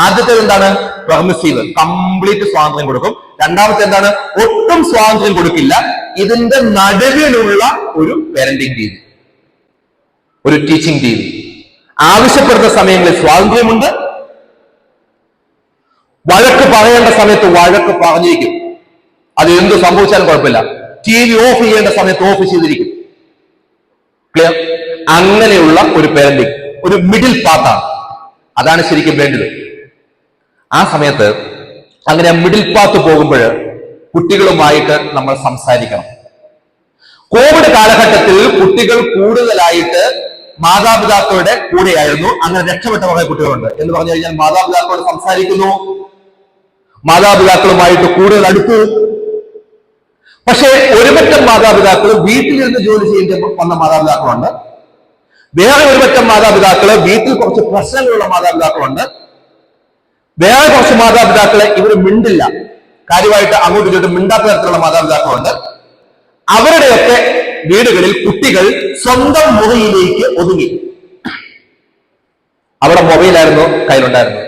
ആദ്യത്തേത് എന്താണ്? Permissive, complete സ്വാതന്ത്ര്യം കൊടുക്കും. രണ്ടാമത്തെ എന്താണ്? ഒട്ടും സ്വാതന്ത്ര്യം കൊടുക്കില്ല. ഇതിന്റെ നടുവിലുള്ള ഒരു പാരന്റിംഗ് രീതി, ഒരു ടീച്ചിങ് രീതി. ആവശ്യപ്പെടുന്ന സമയങ്ങളിൽ സ്വാതന്ത്ര്യമുണ്ട്, വഴക്ക് പറയേണ്ട സമയത്ത് വഴക്ക് പറഞ്ഞിരിക്കും. അത് എന്ത് സംഭവിച്ചാലും കുഴപ്പമില്ല. TV ഓഫ് ചെയ്യേണ്ട സമയത്ത് ഓഫ് ചെയ്തിരിക്കും. ക്ലിയർ? അങ്ങനെയുള്ള ഒരു പാരന്റിംഗ്, ഒരു മിഡിൽ പാത്താണ്. അതാണ് ശരിക്കും വേണ്ടത്. ആ സമയത്ത് അങ്ങനെ മിഡിൽ പാത്ത് പോകുമ്പോൾ കുട്ടികളുമായിട്ട് നമ്മൾ സംസാരിക്കണം. കോവിഡ് കാലഘട്ടത്തിൽ കുട്ടികൾ കൂടുതലായിട്ട് മാതാപിതാക്കളുടെ കൂടെയായിരുന്നു. അങ്ങനെ രക്ഷപ്പെട്ട കുറെ കുട്ടികളുണ്ട്. എന്ന് പറഞ്ഞു കഴിഞ്ഞാൽ മാതാപിതാക്കളോട് സംസാരിക്കുന്നു, മാതാപിതാക്കളുമായിട്ട് കൂടുതൽ അടുത്തു. പക്ഷേ ഒരുപറ്റം മാതാപിതാക്കൾ വീട്ടിലിരുന്ന് ജോലി ചെയ്യേണ്ടി വന്ന മാതാപിതാക്കളുണ്ട്. വേറെ ഒരുപറ്റം മാതാപിതാക്കള് വീട്ടിൽ കുറച്ച് പ്രശ്നങ്ങളുള്ള മാതാപിതാക്കളുണ്ട്. വേറെ കുറച്ച് മാതാപിതാക്കളെ ഇവര് മിണ്ടില്ല, കാര്യമായിട്ട് അങ്ങോട്ടും ഇങ്ങോട്ടും മിണ്ടാത്ത തരത്തിലുള്ള മാതാപിതാക്കളുണ്ട്. അവരുടെയൊക്കെ വീടുകളിൽ കുട്ടികൾ സ്വന്തം മുറിയിലേക്ക് ഒതുങ്ങി. അവിടെ മൊബൈലായിരുന്നു കയ്യിലുണ്ടായിരുന്നത്.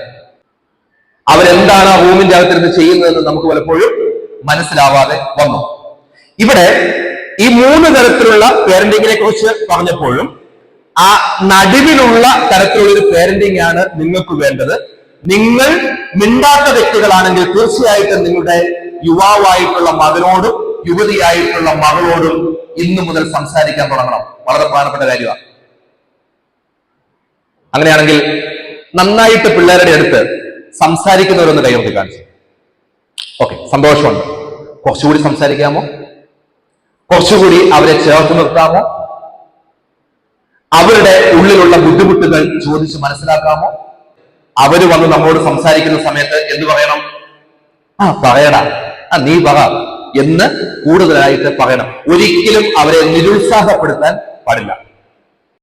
അവരെന്താണ് ആ റൂമിന്റെ അകത്തിരുന്ന് ചെയ്യുന്നതെന്ന് നമുക്ക് പലപ്പോഴും മനസ്സിലാവാതെ വന്നു. ഇവിടെ ഈ 3 തരത്തിലുള്ള പേരന്റിങ്ങിനെ കുറിച്ച് പറഞ്ഞപ്പോഴും ആ നടുവിലുള്ള തരത്തിലുള്ള ഒരു പേരന്റിംഗ് ആണ് നിങ്ങൾക്ക് വേണ്ടത്. നിങ്ങൾ മിണ്ടാത്ത വ്യക്തികളാണെങ്കിൽ തീർച്ചയായിട്ടും നിങ്ങളുടെ യുവാവായിട്ടുള്ള മകനോടും യുവതിയായിട്ടുള്ള മകളോടും ഇന്നു മുതൽ സംസാരിക്കാൻ തുടങ്ങണം. വളരെ പ്രധാനപ്പെട്ട കാര്യമാണ്. അങ്ങനെയാണെങ്കിൽ നന്നായിട്ട് പിള്ളേരുടെ അടുത്ത് സംസാരിക്കുന്നവരൊന്ന് കൈകൊട്ടി കാണിച്ചു. ഓക്കെ, സന്തോഷമുണ്ട്. കുറച്ചുകൂടി സംസാരിക്കാമോ? കുറച്ചുകൂടി അവരെ ചേർത്ത് നിർത്താമോ? അവരുടെ ഉള്ളിലുള്ള ബുദ്ധിമുട്ടുകൾ ചോദിച്ച് മനസ്സിലാക്കാമോ? അവര് വന്ന് നമ്മോട് സംസാരിക്കുന്ന സമയത്ത് എന്ത് പറയണം? പറയടാ, നീ പറ എന്ന് കൂടുതലായിട്ട് പറയണം. ഒരിക്കലും അവരെ നിരുത്സാഹപ്പെടുത്താൻ പാടില്ല.